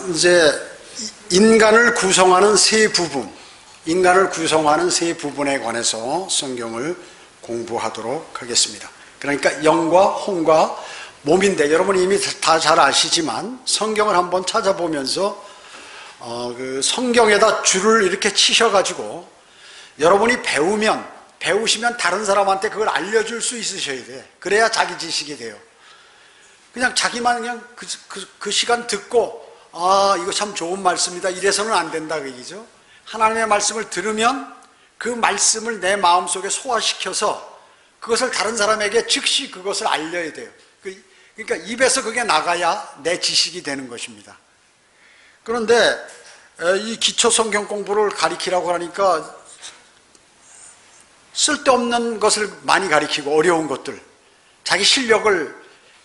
이제 인간을 구성하는 세 부분에 관해서 성경을 공부하도록 하겠습니다. 그러니까 영과 혼과 몸인데, 여러분이 이미 다 잘 아시지만 성경을 한번 찾아보면서 그 성경에다 줄을 이렇게 치셔가지고 여러분이 배우시면 다른 사람한테 그걸 알려줄 수 있으셔야 돼. 그래야 자기 지식이 돼요. 그냥 자기만 그냥 그 시간 듣고 이거 참 좋은 말씀이다 이래서는 안 된다 그 얘기죠. 하나님의 말씀을 들으면 그 말씀을 내 마음속에 소화시켜서 그것을 다른 사람에게 즉시 그것을 알려야 돼요. 그러니까 입에서 그게 나가야 내 지식이 되는 것입니다. 그런데 이 기초 성경 공부를 가리키라고 하니까 쓸데없는 것을 많이 가리키고 어려운 것들, 자기 실력을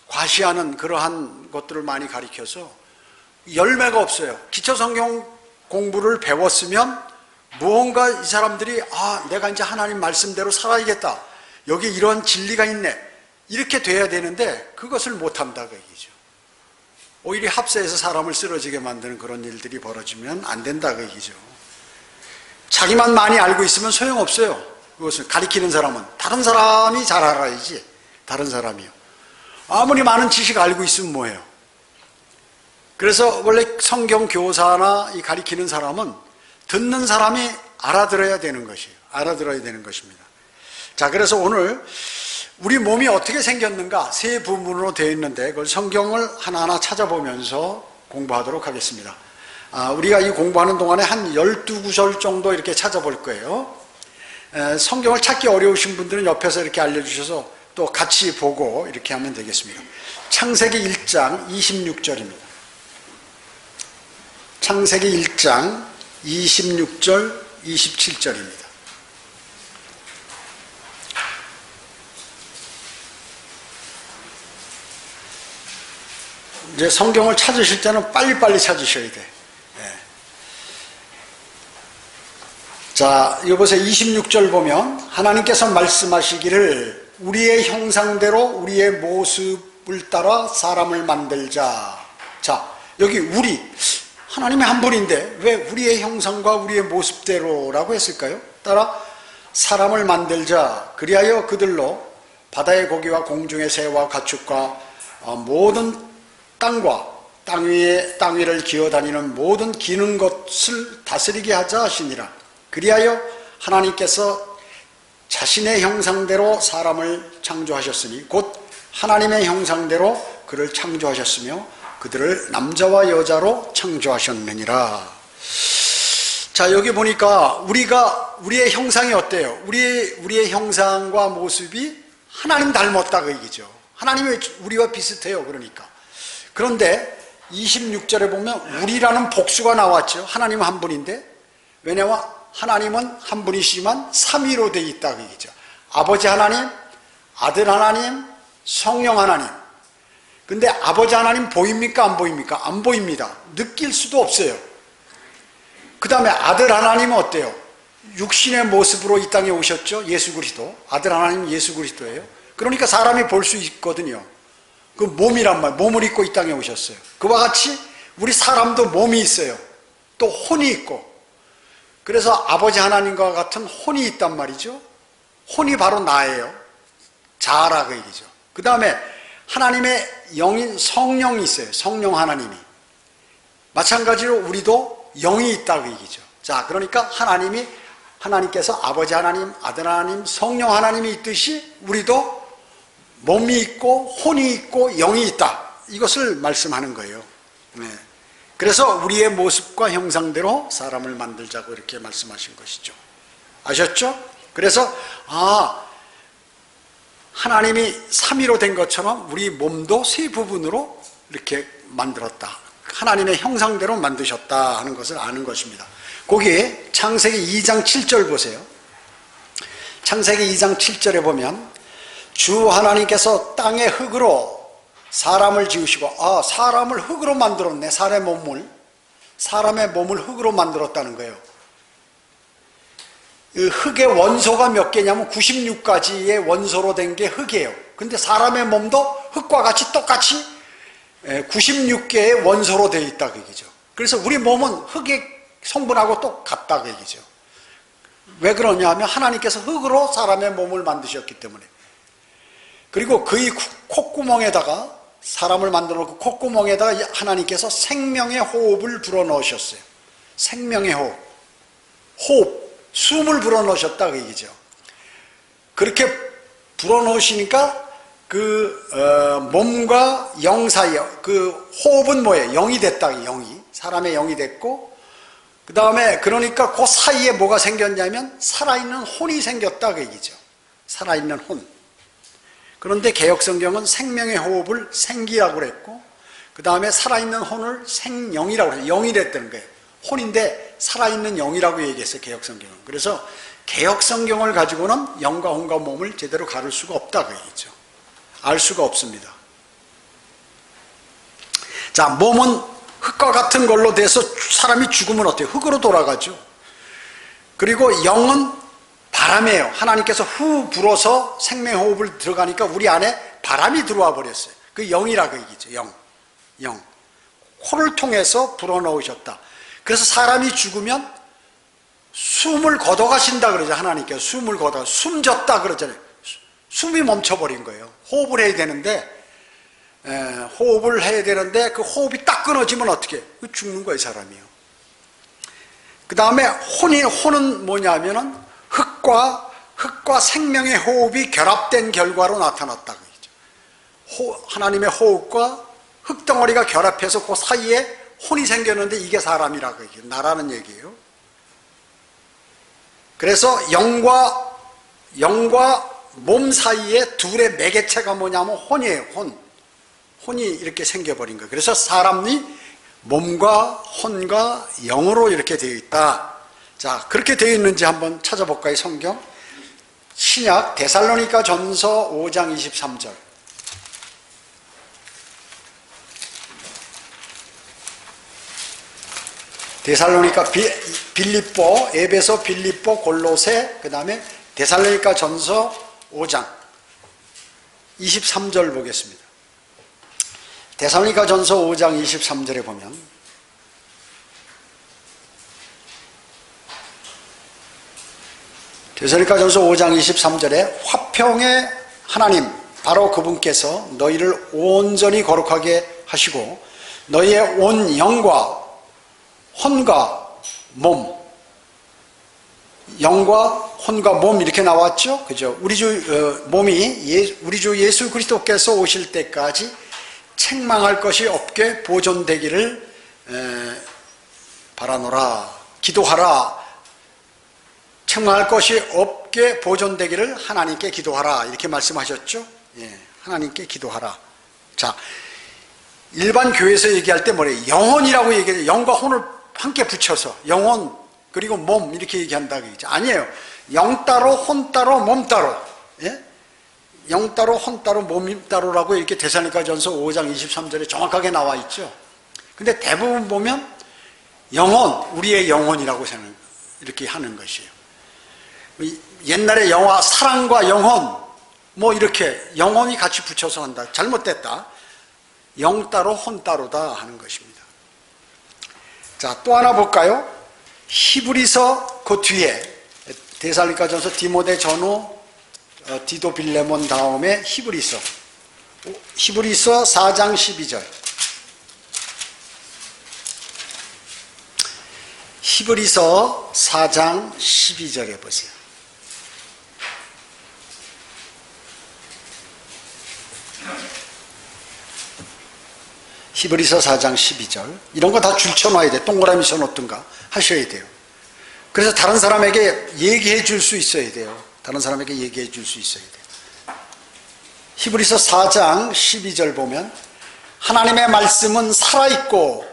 과시하는 그러한 것들을 많이 가리켜서 열매가 없어요. 기초 성경 공부를 배웠으면 무언가 이 사람들이 내가 이제 하나님 말씀대로 살아야겠다, 여기 이런 진리가 있네, 이렇게 돼야 되는데 그것을 못한다 그 얘기죠. 오히려 합세해서 사람을 쓰러지게 만드는 그런 일들이 벌어지면 안 된다 그 얘기죠. 자기만 많이 알고 있으면 소용없어요. 그것을 가리키는 사람은 다른 사람이 잘 알아야지. 다른 사람이요. 아무리 많은 지식 알고 있으면 뭐예요? 그래서 원래 성경 교사나 이 가리키는 사람은 듣는 사람이 알아들어야 되는 것이에요. 알아들어야 되는 것입니다. 자, 그래서 오늘 우리 몸이 어떻게 생겼는가 세 부분으로 되어 있는데 그걸 성경을 하나하나 찾아보면서 공부하도록 하겠습니다. 우리가 이 공부하는 동안에 한 12구절 정도 이렇게 찾아볼 거예요. 성경을 찾기 어려우신 분들은 옆에서 이렇게 알려주셔서 또 같이 보고 이렇게 하면 되겠습니다. 창세기 1장 26절입니다. 창세기 1장 26절 27절입니다. 이제 성경을 찾으실 때는 빨리빨리 찾으셔야 돼. 자, 여보세요. 26절 보면 하나님께서 말씀하시기를 우리의 형상대로 우리의 모습을 따라 사람을 만들자. 자, 여기 우리, 하나님의 한 분인데 왜 우리의 형상과 우리의 모습대로라고 했을까요? 따라 사람을 만들자. 그리하여 그들로 바다의 고기와 공중의 새와 가축과 모든 땅과 땅 위를 기어다니는 모든 기는 것을 다스리게 하자 하시니라. 그리하여 하나님께서 자신의 형상대로 사람을 창조하셨으니 곧 하나님의 형상대로 그를 창조하셨으며 그들을 남자와 여자로 창조하셨느니라. 자, 여기 보니까 우리의 형상이 어때요? 우리의 형상과 모습이 하나님 닮았다 그 얘기죠. 하나님이 우리와 비슷해요. 그런데 26절에 보면 우리라는 복수가 나왔죠. 하나님은 한 분인데, 왜냐하면 하나님은 한 분이시지만 삼위로 되어 있다 그 얘기죠. 아버지 하나님, 아들 하나님, 성령 하나님. 근데 아버지 하나님 보입니까? 안 보입니까? 안 보입니다. 느낄 수도 없어요. 그 다음에 아들 하나님은 어때요? 육신의 모습으로 이 땅에 오셨죠. 예수 그리스도. 아들 하나님은 예수 그리스도예요. 그러니까 사람이 볼 수 있거든요. 그 몸이란 말, 몸을 입고 이 땅에 오셨어요. 그와 같이 우리 사람도 몸이 있어요. 또 혼이 있고. 그래서 아버지 하나님과 같은 혼이 있단 말이죠. 혼이 바로 나예요. 자아라 그 얘기죠. 그 다음에 하나님의 영인 성령이 있어요. 성령 하나님이. 마찬가지로 우리도 영이 있다 그 얘기죠. 자, 그러니까 하나님께서 아버지 하나님, 아들 하나님, 성령 하나님이 있듯이 우리도 몸이 있고 혼이 있고 영이 있다. 이것을 말씀하는 거예요. 그래서 우리의 모습과 형상대로 사람을 만들자고 이렇게 말씀하신 것이죠. 아셨죠? 그래서 하나님이 삼위로 된 것처럼 우리 몸도 세 부분으로 이렇게 만들었다. 하나님의 형상대로 만드셨다 하는 것을 아는 것입니다. 거기에 창세기 2장 7절 보세요. 창세기 2장 7절에 보면 주 하나님께서 땅의 흙으로 사람을 지으시고, 사람을 흙으로 만들었네. 사람의 몸을 흙으로 만들었다는 거예요. 흙의 원소가 몇 개냐면 96가지의 원소로 된 게 흙이에요. 근데 사람의 몸도 흙과 같이 똑같이 96개의 원소로 되어 있다 그 얘기죠. 그래서 우리 몸은 흙의 성분하고 똑같다 그 얘기죠. 왜 그러냐 하면 하나님께서 흙으로 사람의 몸을 만드셨기 때문에. 그리고 그의 콧구멍에다가 사람을 만들어 놓고 콧구멍에다가 하나님께서 생명의 호흡을 불어넣으셨어요. 생명의 호흡, 숨을 불어넣으셨다 그 얘기죠. 그렇게 불어넣으시니까 몸과 영 사이에 그 호흡은 뭐예요? 영이 됐다. 영이 사람의 영이 됐고, 그 다음에 그러니까 그 사이에 뭐가 생겼냐면 살아있는 혼이 생겼다 그 얘기죠. 살아있는 혼. 그런데 개역성경은 생명의 호흡을 생기라고 그랬고, 그 다음에 살아있는 혼을 생영이라고 그래요. 영이 됐다는 거예요. 혼인데 살아있는 영이라고 얘기했어요, 개역성경은. 그래서 개역성경을 가지고는 영과 혼과 몸을 제대로 가를 수가 없다 그 얘기죠. 알 수가 없습니다. 자, 몸은 흙과 같은 걸로 돼서 사람이 죽으면 어때요? 흙으로 돌아가죠. 그리고 영은 바람이에요. 하나님께서 후 불어서 생명호흡을 들어가니까 우리 안에 바람이 들어와 버렸어요. 그 영이라고 얘기죠. 영. 코를 통해서 불어넣으셨다. 그래서 사람이 죽으면 숨을 걷어가신다 그러죠. 하나님께서 숨을 걷어가 숨졌다 그러잖아요. 숨이 멈춰버린 거예요. 호흡을 해야 되는데 그 호흡이 딱 끊어지면 어떻게 해요? 죽는 거예요, 사람이요. 그 다음에 혼은 뭐냐면은 흙과 생명의 호흡이 결합된 결과로 나타났다 그러죠. 하나님의 호흡과 흙덩어리가 결합해서 그 사이에 혼이 생겼는데 이게 사람이라고 얘기해요. 나라는 얘기예요. 그래서 영과 몸 사이에 둘의 매개체가 뭐냐면 혼이에요. 혼이 이렇게 생겨버린 거예요. 그래서 사람이 몸과 혼과 영으로 이렇게 되어 있다. 자, 그렇게 되어 있는지 한번 찾아볼까요? 성경 신약 데살로니가 전서 5장 23절. 데살로니가 빌립보, 에베소, 빌립보, 골로새, 그 다음에 데살로니가 전서 5장 23절 보겠습니다. 데살로니가 전서 5장 23절에 보면 데살로니가 전서 5장 23절에 화평의 하나님 바로 그분께서 너희를 온전히 거룩하게 하시고 너희의 온 영과 혼과 몸, 영과 혼과 몸 이렇게 나왔죠. 그죠? 우리 주 예수 그리스도께서 오실 때까지 책망할 것이 없게 보존되기를 바라노라. 기도하라. 책망할 것이 없게 보존되기를 하나님께 기도하라. 이렇게 말씀하셨죠. 예, 하나님께 기도하라. 자, 일반 교회에서 얘기할 때 뭐래요? 영혼이라고 얘기해요. 영과 혼을 함께 붙여서 영혼 그리고 몸 이렇게 얘기한다고 얘기죠. 아니에요. 영 따로 혼 따로 몸 따로. 예? 영 따로 혼 따로 몸 따로라고 이렇게 데살로니가 전서 5장 23절에 정확하게 나와 있죠. 근데 대부분 보면 영혼, 우리의 영혼이라고 이렇게 하는 것이에요. 옛날에 영화 사랑과 영혼 뭐 이렇게 영혼이 같이 붙여서 한다. 잘못됐다. 영 따로 혼 따로다 하는 것입니다. 자, 또 하나 볼까요? 히브리서 그 뒤에 데살로니가 전서 디모데 전후 디도 빌레몬 다음에 히브리서 4장 12절. 히브리서 4장 12절에 보세요. 히브리서 4장 12절. 이런 거 다 줄쳐놔야 돼. 동그라미 써놓든가 하셔야 돼요. 그래서 다른 사람에게 얘기해 줄 수 있어야 돼요. 다른 사람에게 얘기해 줄 수 있어야 돼요. 히브리서 4장 12절 보면 하나님의 말씀은 살아있고,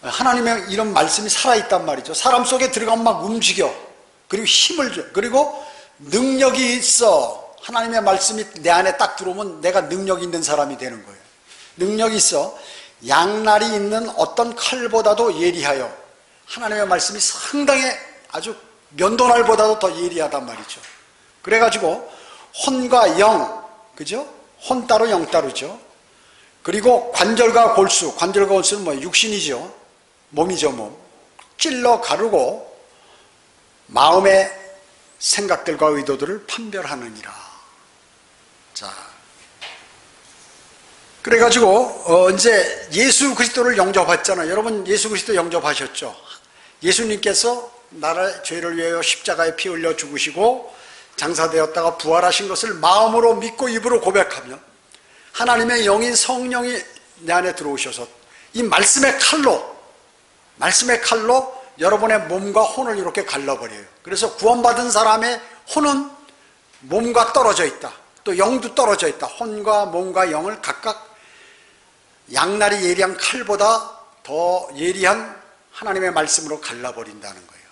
하나님의 이런 말씀이 살아있단 말이죠. 사람 속에 들어가면 막 움직여. 그리고 힘을 줘. 그리고 능력이 있어. 하나님의 말씀이 내 안에 딱 들어오면 내가 능력 있는 사람이 되는 거예요. 능력이 있어. 양날이 있는 어떤 칼보다도 예리하여. 하나님의 말씀이 상당히 아주 면도날보다도 더 예리하단 말이죠. 그래가지고 혼과 영, 그죠? 혼 따로 영 따로죠. 그리고 관절과 골수는 뭐 육신이죠. 몸이죠, 몸. 찔러 가르고 마음의 생각들과 의도들을 판별하느니라. 자, 그래가지고 이제 예수 그리스도를 영접했잖아요. 여러분 예수 그리스도 영접하셨죠? 예수님께서 나라의 죄를 위하여 십자가에 피 흘려 죽으시고 장사되었다가 부활하신 것을 마음으로 믿고 입으로 고백하면 하나님의 영인 성령이 내 안에 들어오셔서 이 말씀의 칼로 여러분의 몸과 혼을 이렇게 갈라버려요. 그래서 구원받은 사람의 혼은 몸과 떨어져 있다. 또 영도 떨어져 있다. 혼과 몸과 영을 각각 양날이 예리한 칼보다 더 예리한 하나님의 말씀으로 갈라버린다는 거예요.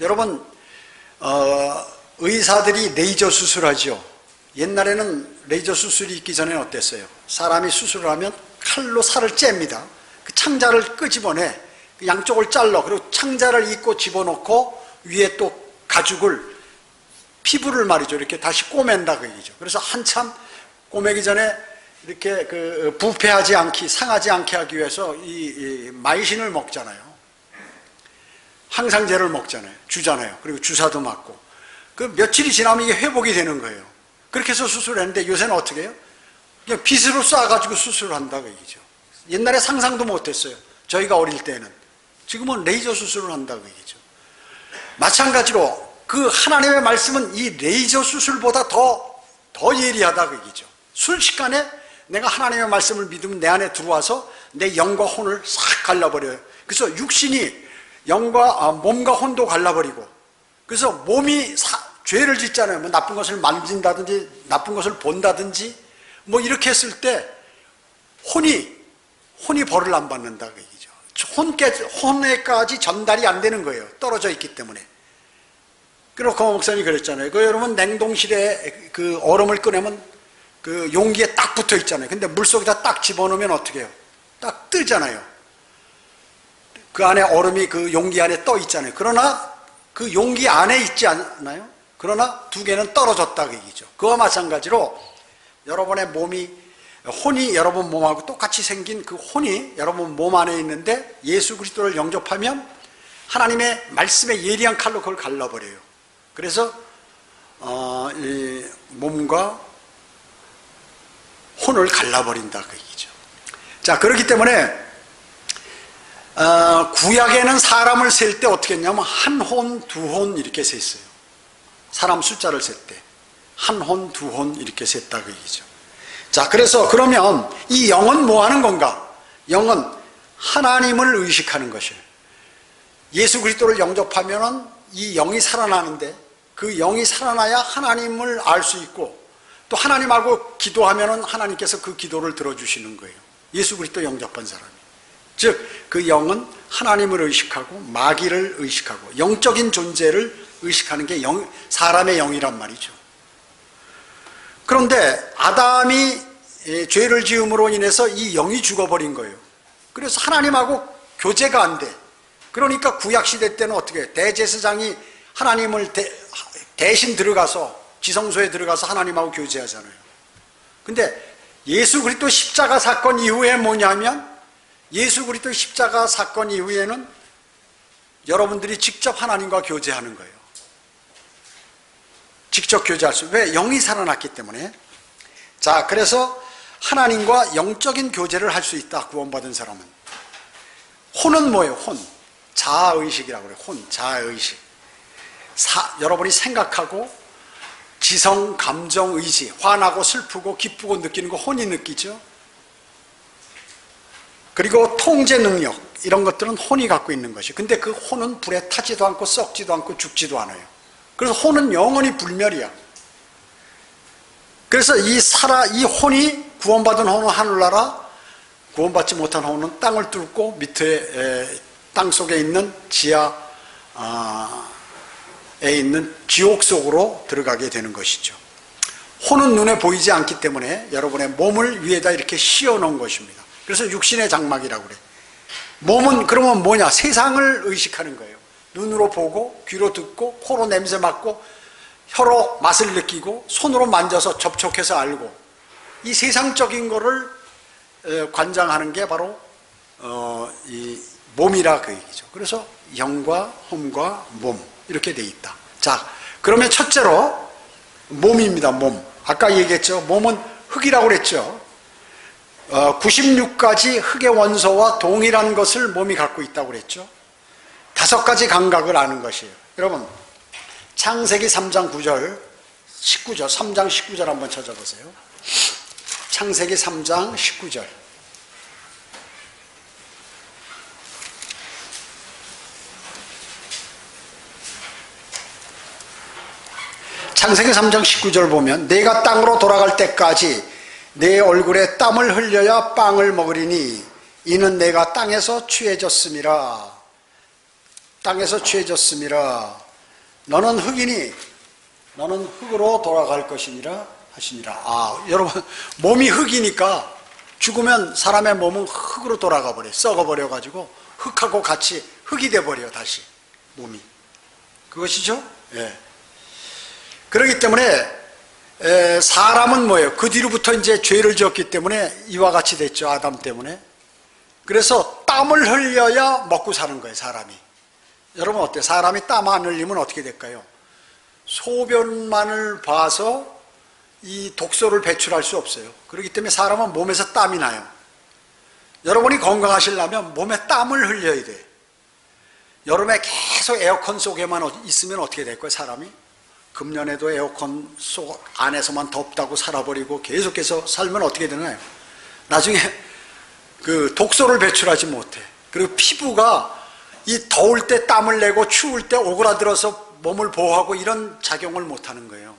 여러분 의사들이 레이저 수술하죠. 옛날에는 레이저 수술이 있기 전에는 어땠어요? 사람이 수술을 하면 칼로 살을 잽니다. 그 창자를 끄집어내 양쪽을 잘라. 그리고 창자를 잇고 집어넣고 위에 또 가죽을 피부를 말이죠. 이렇게 다시 꼬맨다 그 얘기죠. 그래서 한참 꼬매기 전에 이렇게 그 부패하지 않게 상하지 않게 하기 위해서 이 마이신을 먹잖아요. 항상제를 먹잖아요. 주잖아요. 그리고 주사도 맞고. 그 며칠이 지나면 이게 회복이 되는 거예요. 그렇게 해서 수술을 했는데 요새는 어떻게 해요? 그냥 빗으로 쏴가지고 수술을 한다 그 얘기죠. 옛날에 상상도 못했어요. 저희가 어릴 때는. 지금은 레이저 수술을 한다 그 얘기죠. 마찬가지로 그 하나님의 말씀은 이 레이저 수술보다 더 예리하다 그 얘기죠. 순식간에 내가 하나님의 말씀을 믿으면 내 안에 들어와서 내 영과 혼을 싹 갈라버려요. 그래서 육신이 몸과 혼도 갈라버리고, 그래서 몸이 죄를 짓잖아요. 뭐 나쁜 것을 만진다든지 나쁜 것을 본다든지 뭐 이렇게 했을 때 혼이 벌을 안 받는다 그 얘기죠. 혼에까지 전달이 안 되는 거예요. 떨어져 있기 때문에. 그리고 고모 목사님이 그랬잖아요. 그 여러분 냉동실에 그 얼음을 꺼내면 그 용기에 딱 붙어 있잖아요. 근데 물속에다 딱 집어넣으면 어떻게 해요? 딱 뜨잖아요. 그 안에 얼음이 그 용기 안에 떠 있잖아요. 그러나 그 용기 안에 있지 않나요? 그러나 두 개는 떨어졌다 그 얘기죠. 그와 마찬가지로 여러분의 혼이 여러분 몸하고 똑같이 생긴 그 혼이 여러분 몸 안에 있는데 예수 그리스도를 영접하면 하나님의 말씀의 예리한 칼로 그걸 갈라버려요. 그래서 이 몸과 혼을 갈라버린다 그 얘기죠. 자, 그렇기 때문에 구약에는 사람을 셀 때 어떻게 했냐면 한 혼, 두 혼 이렇게 셌어요. 사람 숫자를 셀 때 한 혼, 두 혼 이렇게 셌다 그 얘기죠. 자, 그래서 그러면 이 영은 뭐 하는 건가? 영은 하나님을 의식하는 것이에요. 예수 그리스도를 영접하면은 이 영이 살아나는데 그 영이 살아나야 하나님을 알 수 있고 또 하나님하고 기도하면은 하나님께서 그 기도를 들어주시는 거예요. 예수 그리스도 영접한 사람이. 즉 그 영은 하나님을 의식하고 마귀를 의식하고 영적인 존재를 의식하는 게 사람의 영이란 말이죠. 그런데 아담이 죄를 지음으로 인해서 이 영이 죽어버린 거예요. 그래서 하나님하고 교제가 안 돼. 그러니까 구약시대 때는 어떻게 해요? 대제사장이 하나님을 대신 들어가서 지성소에 들어가서 하나님하고 교제하잖아요. 근데 예수 그리스도 십자가 사건 이후에 뭐냐면 예수 그리스도 십자가 사건 이후에는 여러분들이 직접 하나님과 교제하는 거예요. 직접 교제할 수. 왜? 영이 살아났기 때문에. 자, 그래서 하나님과 영적인 교제를 할 수 있다. 구원받은 사람은. 혼은 뭐예요? 혼. 자아의식이라고 그래요. 혼, 자아의식. 여러분이 생각하고 지성, 감정, 의지, 화나고 슬프고 기쁘고 느끼는 거 혼이 느끼죠. 그리고 통제 능력, 이런 것들은 혼이 갖고 있는 것이. 근데 그 혼은 불에 타지도 않고 썩지도 않고 죽지도 않아요. 그래서 혼은 영원히 불멸이야. 그래서 이 혼이 구원받은 혼은 하늘나라, 구원받지 못한 혼은 땅을 뚫고 밑에 땅 속에 있는 지하에 있는 지옥 속으로 들어가게 되는 것이죠. 혼은 눈에 보이지 않기 때문에 여러분의 몸을 위에다 이렇게 씌워놓은 것입니다. 그래서 육신의 장막이라고 그래요. 몸은 그러면 뭐냐? 세상을 의식하는 거예요. 눈으로 보고 귀로 듣고 코로 냄새 맡고 혀로 맛을 느끼고 손으로 만져서 접촉해서 알고 이 세상적인 거를 관장하는 게 바로 이 몸이라 그 얘기죠. 그래서 영과 험과 몸 이렇게 돼 있다. 자, 그러면 첫째로 몸입니다. 몸. 아까 얘기했죠. 몸은 흙이라고 그랬죠. 96가지 흙의 원소와 동일한 것을 몸이 갖고 있다고 그랬죠. 5가지 감각을 아는 것이에요. 여러분, 창세기 3장 9절, 19절, 3장 19절 한번 찾아보세요. 창세기 3장 19절. 창세기 3장 19절 보면 내가 땅으로 돌아갈 때까지 내 얼굴에 땀을 흘려야 빵을 먹으리니 이는 내가 땅에서 취해졌음이라. 땅에서 취해졌음이라. 너는 흙이니 너는 흙으로 돌아갈 것이니라 하시니라. 아, 여러분, 몸이 흙이니까 죽으면 사람의 몸은 흙으로 돌아가 버려. 썩어버려 가지고 흙하고 같이 흙이 돼버려. 다시 몸이. 그것이죠. 예. 그렇기 때문에 사람은 뭐예요? 그 뒤로부터 이제 죄를 지었기 때문에 이와 같이 됐죠. 아담 때문에. 그래서 땀을 흘려야 먹고 사는 거예요. 사람이. 여러분 어때요? 사람이 땀 안 흘리면 어떻게 될까요? 소변만을 봐서 이 독소를 배출할 수 없어요. 그렇기 때문에 사람은 몸에서 땀이 나요. 여러분이 건강하시려면 몸에 땀을 흘려야 돼. 여름에 계속 에어컨 속에만 있으면 어떻게 될 거예요? 사람이? 금년에도 에어컨 속 안에서만 덥다고 살아버리고 계속해서 살면 어떻게 되나요? 나중에 그 독소를 배출하지 못해. 그리고 피부가 이 더울 때 땀을 내고 추울 때 오그라들어서 몸을 보호하고 이런 작용을 못하는 거예요.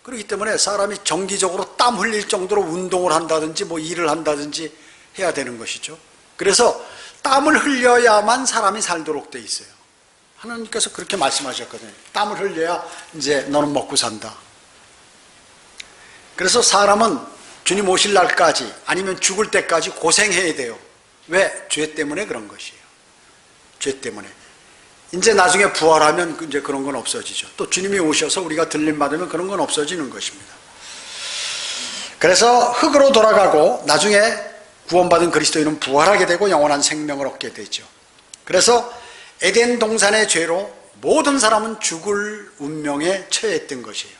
그렇기 때문에 사람이 정기적으로 땀 흘릴 정도로 운동을 한다든지 뭐 일을 한다든지 해야 되는 것이죠. 그래서 땀을 흘려야만 사람이 살도록 돼 있어요. 하나님께서 그렇게 말씀하셨거든요. 땀을 흘려야 이제 너는 먹고 산다. 그래서 사람은 주님 오실 날까지 아니면 죽을 때까지 고생해야 돼요. 왜? 죄 때문에 그런 것이에요. 죄 때문에. 이제 나중에 부활하면 이제 그런 건 없어지죠. 또 주님이 오셔서 우리가 들림 받으면 그런 건 없어지는 것입니다. 그래서 흙으로 돌아가고 나중에 구원받은 그리스도인은 부활하게 되고 영원한 생명을 얻게 되죠. 그래서 에덴 동산의 죄로 모든 사람은 죽을 운명에 처했던 것이에요.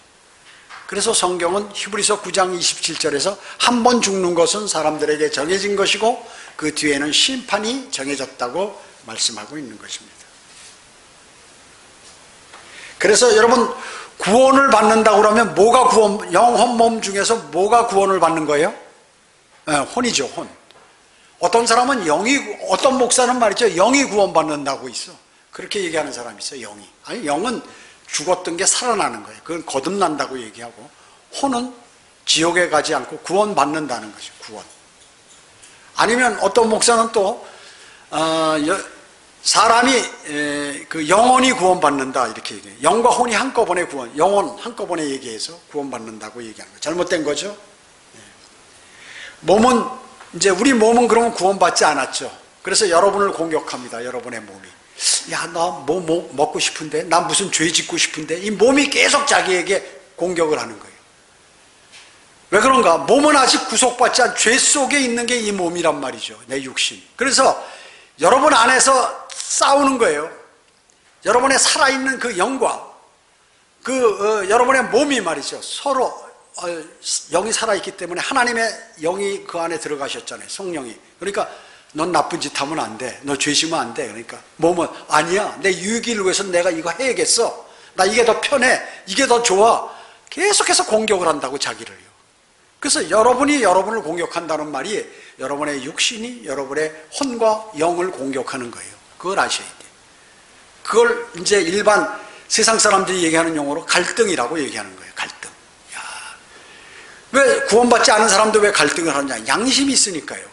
그래서 성경은 히브리서 9장 27절에서 한 번 죽는 것은 사람들에게 정해진 것이고 그 뒤에는 심판이 정해졌다고 말씀하고 있는 것입니다. 그래서 여러분 구원을 받는다고 그러면 뭐가 구원, 영혼 몸 중에서 뭐가 구원을 받는 거예요? 혼이죠, 혼. 어떤 사람은 어떤 목사는 말이죠, 영이 구원받는다고 있어. 그렇게 얘기하는 사람이 있어, 영이. 아니, 영은 죽었던 게 살아나는 거예요. 그건 거듭난다고 얘기하고, 혼은 지옥에 가지 않고 구원받는다는 거죠, 구원. 아니면 어떤 목사는 또, 사람이 그 영혼이 구원받는다 이렇게 얘기해요. 영과 혼이 한꺼번에 영혼 한꺼번에 얘기해서 구원받는다고 얘기하는 거예요. 잘못된 거죠. 몸은 이제 우리 몸은 그러면 구원받지 않았죠. 그래서 여러분을 공격합니다. 여러분의 몸이. 야, 나 뭐 먹고 싶은데, 나 무슨 죄 짓고 싶은데, 이 몸이 계속 자기에게 공격을 하는 거예요. 왜 그런가? 몸은 아직 구속받지 않은 죄 속에 있는 게 이 몸이란 말이죠. 내 육신. 그래서 여러분 안에서 싸우는 거예요. 여러분의 살아있는 그 영과 여러분의 몸이 말이죠. 서로 영이 살아있기 때문에 하나님의 영이 그 안에 들어가셨잖아요. 성령이. 그러니까 넌 나쁜 짓 하면 안 돼. 너 죄지면 안 돼. 그러니까 몸은 아니야. 내 유익을 위해서 내가 이거 해야겠어. 나 이게 더 편해. 이게 더 좋아. 계속해서 공격을 한다고 자기를요. 그래서 여러분이 여러분을 공격한다는 말이 여러분의 육신이 여러분의 혼과 영을 공격하는 거예요. 그걸 아셔야 돼요. 그걸 이제 일반 세상 사람들이 얘기하는 용어로 갈등이라고 얘기하는 거예요. 갈등. 야, 왜 구원받지 않은 사람도 왜 갈등을 하느냐? 양심이 있으니까요.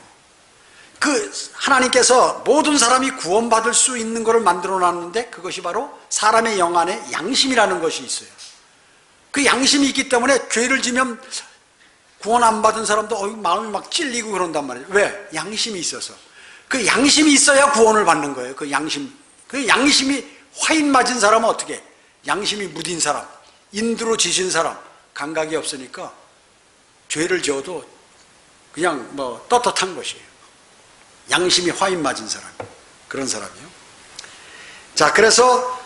하나님께서 모든 사람이 구원받을 수 있는 것을 만들어 놨는데 그것이 바로 사람의 영 안에 양심이라는 것이 있어요. 그 양심이 있기 때문에 죄를 지면 구원 안 받은 사람도 마음이 막 찔리고 그런단 말이에요. 왜? 양심이 있어서. 그 양심이 있어야 구원을 받는 거예요. 그 양심이 화인 맞은 사람은 어떻게? 양심이 무딘 사람, 인두로 지신 사람, 감각이 없으니까 죄를 지어도 그냥 뭐 떳떳한 것이에요. 양심이 화인 맞은 사람, 그런 사람이요. 자, 그래서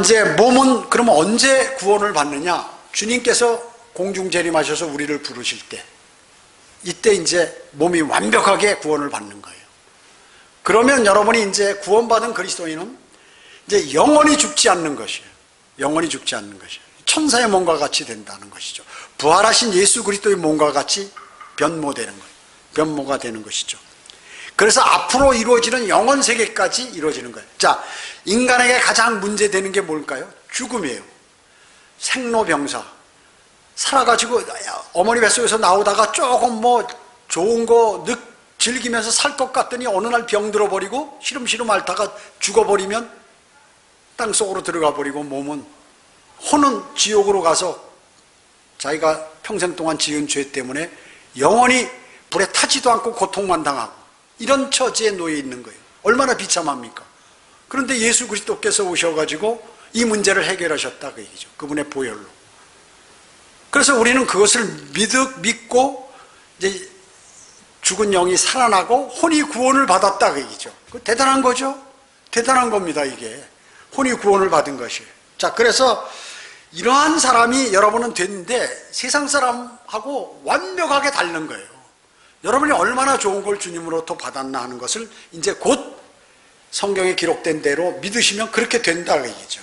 이제 몸은 그러면 언제 구원을 받느냐? 주님께서 공중 재림하셔서 우리를 부르실 때, 이때 이제 몸이 완벽하게 구원을 받는 거예요. 그러면 여러분이 이제 구원받은 그리스도인은 이제 영원히 죽지 않는 것이에요. 영원히 죽지 않는 것이에요. 천사의 몸과 같이 된다는 것이죠. 부활하신 예수 그리스도의 몸과 같이 변모되는 거예요. 변모가 되는 것이죠. 그래서 앞으로 이루어지는 영원 세계까지 이루어지는 거예요. 자, 인간에게 가장 문제되는 게 뭘까요? 죽음이에요. 생로병사. 살아가지고 어머니 뱃속에서 나오다가 조금 뭐 좋은 거 즐기면서 살 것 같더니 어느 날 병들어 버리고 시름시름 앓다가 죽어버리면 땅속으로 들어가 버리고 혼은 지옥으로 가서 자기가 평생 동안 지은 죄 때문에 영원히 불에 타지도 않고 고통만 당하고 이런 처지에 놓여 있는 거예요. 얼마나 비참합니까? 그런데 예수 그리스도께서 오셔가지고 이 문제를 해결하셨다 그 얘기죠. 그분의 보혈로. 그래서 우리는 그것을 믿고 이제 죽은 영이 살아나고 혼이 구원을 받았다 그 얘기죠. 그 대단한 거죠. 대단한 겁니다. 이게 혼이 구원을 받은 것이에요. 자, 그래서 이러한 사람이 여러분은 됐는데 세상 사람하고 완벽하게 다른 거예요. 여러분이 얼마나 좋은 걸 주님으로부터 받았나 하는 것을 이제 곧 성경에 기록된 대로 믿으시면 그렇게 된다 그 얘기죠.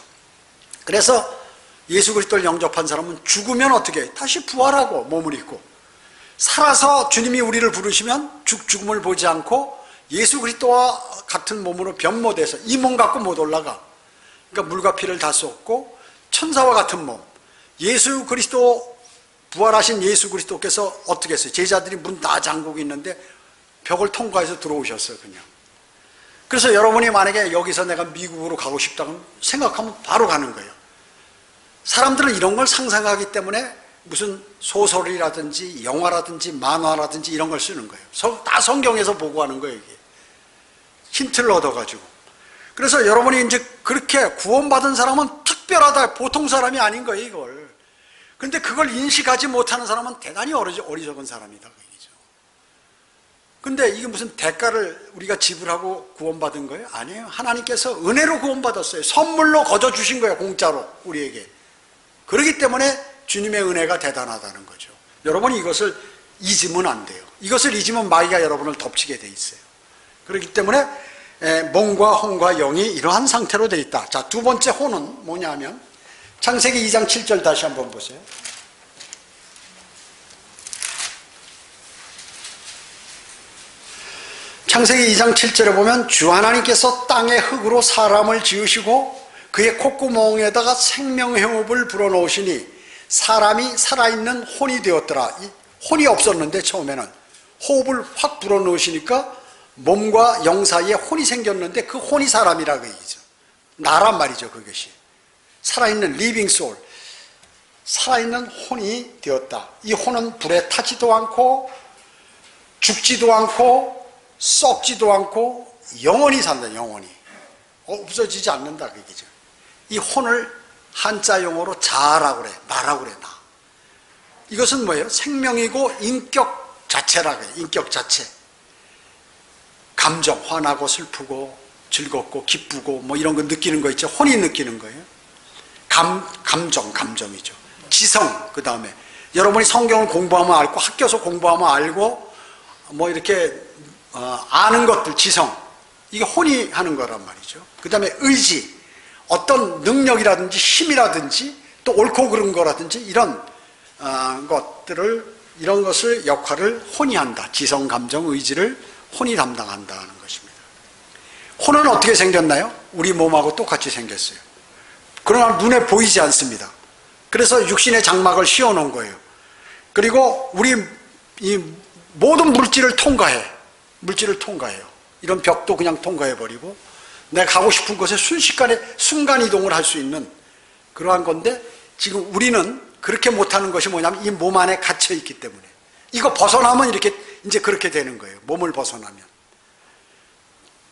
그래서 예수 그리스도를 영접한 사람은 죽으면 어떻게 해? 다시 부활하고 몸을 입고 살아서 주님이 우리를 부르시면 죽음을 보지 않고 예수 그리스도와 같은 몸으로 변모돼서 이 몸 갖고 못 올라가. 그러니까 물과 피를 다 쏟고 천사와 같은 몸. 예수 그리스도 부활하신 예수 그리스도께서 어떻게 했어요? 제자들이 문 다 잠그고 있는데 벽을 통과해서 들어오셨어요. 그냥. 그래서 여러분이 만약에 여기서 내가 미국으로 가고 싶다고 생각하면 바로 가는 거예요. 사람들은 이런 걸 상상하기 때문에 무슨 소설이라든지 영화라든지 만화라든지 이런 걸 쓰는 거예요. 다 성경에서 보고 하는 거예요. 이게. 힌트를 얻어가지고. 그래서 여러분이 이제 그렇게 구원받은 사람은 특별하다. 보통 사람이 아닌 거예요. 이걸. 그런데 그걸 인식하지 못하는 사람은 대단히 어리석은 사람이다. 그 얘기죠. 근데 이게 무슨 대가를 우리가 지불하고 구원받은 거예요? 아니에요. 하나님께서 은혜로 구원받았어요. 선물로 거저 주신 거예요. 공짜로 우리에게. 그렇기 때문에 주님의 은혜가 대단하다는 거죠. 여러분이 이것을 잊으면 안 돼요. 이것을 잊으면 마귀가 여러분을 덮치게 돼 있어요. 그렇기 때문에 몸과 혼과 영이 이러한 상태로 돼 있다. 자, 두 번째 혼은 뭐냐 하면 창세기 2장 7절 다시 한번 보세요. 창세기 2장 7절에 보면 주 하나님께서 땅의 흙으로 사람을 지으시고 그의 콧구멍에다가 생명호흡을 불어넣으시니 사람이 살아있는 혼이 되었더라. 혼이 없었는데 처음에는 호흡을 확 불어넣으시니까 몸과 영 사이에 혼이 생겼는데 그 혼이 사람이라고 얘기죠. 나란 말이죠. 그것이 살아있는 리빙 소울, 살아있는 혼이 되었다. 이 혼은 불에 타지도 않고 죽지도 않고 썩지도 않고 영원히 산다. 영원히 없어지지 않는다 그 얘기죠. 이 혼을 한자 용어로 자라고 그래. 나라고 그래. 나. 이것은 뭐예요? 생명이고 인격 자체라고 해요. 인격 자체. 감정, 화나고 슬프고 즐겁고 기쁘고 뭐 이런 거 느끼는 거 있죠. 혼이 느끼는 거예요. 감정이죠. 지성, 그 다음에 여러분이 성경을 공부하면 알고 학교에서 공부하면 알고 뭐 이렇게 아는 것들, 지성, 이게 혼이 하는 거란 말이죠. 그 다음에 의지, 어떤 능력이라든지 힘이라든지 또 옳고 그른 거라든지 이런 것을 역할을 혼이 한다. 지성, 감정, 의지를 혼이 담당한다는 것입니다. 혼은 어떻게 생겼나요? 우리 몸하고 똑같이 생겼어요. 그러나 눈에 보이지 않습니다. 그래서 육신의 장막을 씌워놓은 거예요. 그리고 우리 이 모든 물질을 통과해요. 이런 벽도 그냥 통과해버리고 내가 가고 싶은 곳에 순식간에 순간이동을 할 수 있는 그러한 건데 지금 우리는 그렇게 못하는 것이 뭐냐면 이 몸 안에 갇혀있기 때문에 이거 벗어나면 이렇게 이제 그렇게 되는 거예요. 몸을 벗어나면.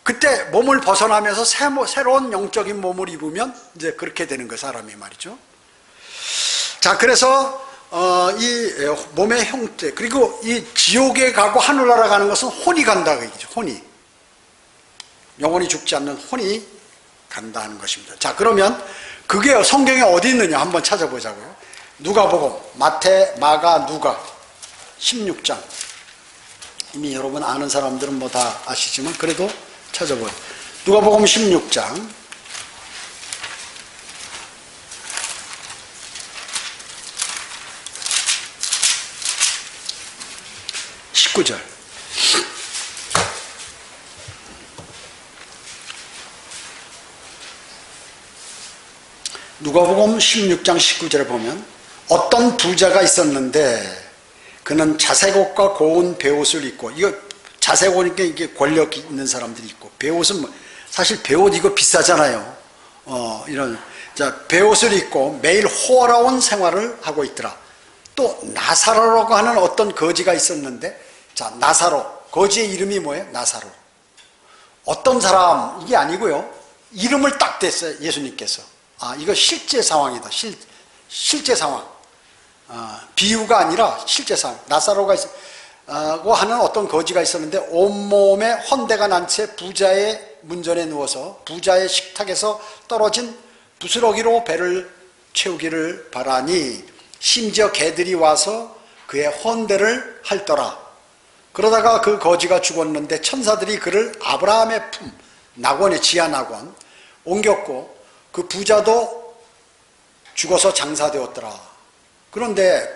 그때 몸을 벗어나면서 새로운 영적인 몸을 입으면 이제 그렇게 되는 거예요. 사람이 말이죠. 자, 그래서 이 몸의 형태, 그리고 이 지옥에 가고 하늘나라 가는 것은 혼이 간다 그 얘기죠. 혼이. 영원히 죽지 않는 혼이 간다는 것입니다. 자, 그러면 그게 성경에 어디 있느냐 한번 찾아보자고요. 누가복음, 마태, 마가, 누가 16장. 이미 여러분 아는 사람들은 뭐 다 아시지만 그래도 찾아보요. 누가복음 16장 19절. 누가복음 16장 19절에 보면 어떤 부자가 있었는데 그는 자색 옷과 고운 베옷을 입고, 이거 자색 옷이니까 이게 권력 있는 사람들이 있고, 베옷은 뭐 사실 베옷 이거 비싸잖아요. 이런 자 베옷을 입고 매일 호화로운 생활을 하고 있더라. 또 나사로라고 하는 어떤 거지가 있었는데, 자 나사로, 거지의 이름이 뭐예요? 나사로. 어떤 사람 이게 아니고요. 이름을 딱 댔어요 예수님께서. 아 이거 실제 상황이다. 실제 상황. 비유가 아니라 실제 상황. 나사로가 있고 하는 어떤 거지가 있었는데 온몸에 헌대가 난 채 부자의 문전에 누워서 부자의 식탁에서 떨어진 부스러기로 배를 채우기를 바라니 심지어 개들이 와서 그의 헌대를 핥더라. 그러다가 그 거지가 죽었는데 천사들이 그를 아브라함의 품, 낙원의 지하 낙원 옮겼고 그 부자도 죽어서 장사되었더라. 그런데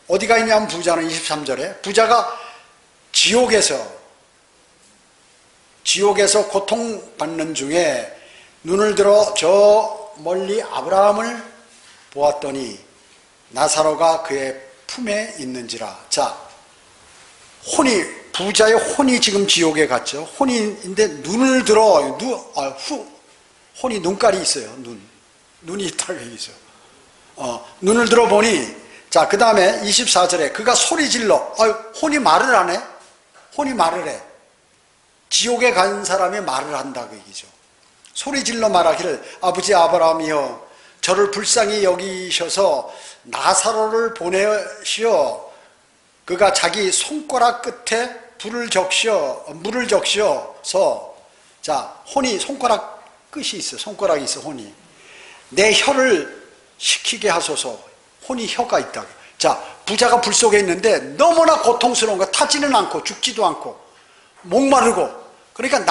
어디가 있냐면 부자는 23절에 부자가 지옥에서 고통받는 중에 눈을 들어 저 멀리 아브라함을 보았더니 나사로가 그의 품에 있는지라. 자, 부자의 혼이 지금 지옥에 갔죠. 혼인데 눈을 들어, 혼이 눈깔이 있어요. 눈이 있다고 있어요. 눈을 들어보니, 자, 그 다음에 24절에 그가 소리 질러, 혼이 말을 안 해? 혼이 말을 해. 지옥에 간 사람이 말을 한다 그 얘기죠. 소리 질러 말하기를 아버지 아브라함이여 저를 불쌍히 여기셔서 나사로를 보내시어 그가 자기 손가락 끝에 물을 적셔서, 자, 혼이 손가락 끝이 있어. 손가락이 있어. 혼이 내 혀를 식히게 하소서. 혼이 혀가 있다. 자, 부자가 불 속에 있는데 너무나 고통스러운 거, 타지는 않고 죽지도 않고 목마르고, 그러니까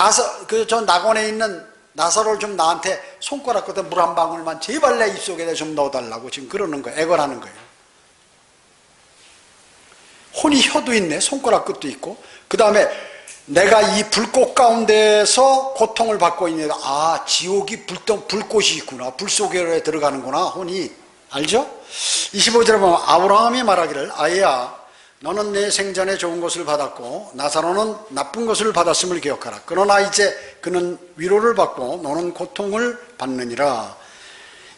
저 낙원에 있는 나사로를 좀 나한테 손가락 끝에 물 한 방울만 제발 내 입속에 좀 넣어달라고 지금 그러는 거예요. 애걸하는 거예요. 혼이 혀도 있네. 손가락 끝도 있고. 그 다음에 내가 이 불꽃 가운데서 고통을 받고 있는, 지옥이 불꽃이 있구나. 불 속에 들어가는구나. 혼이. 알죠? 25절에 보면 아브라함이 말하기를 아이야 너는 내 생전에 좋은 것을 받았고 나사로는 나쁜 것을 받았음을 기억하라. 그러나 이제 그는 위로를 받고 너는 고통을 받느니라.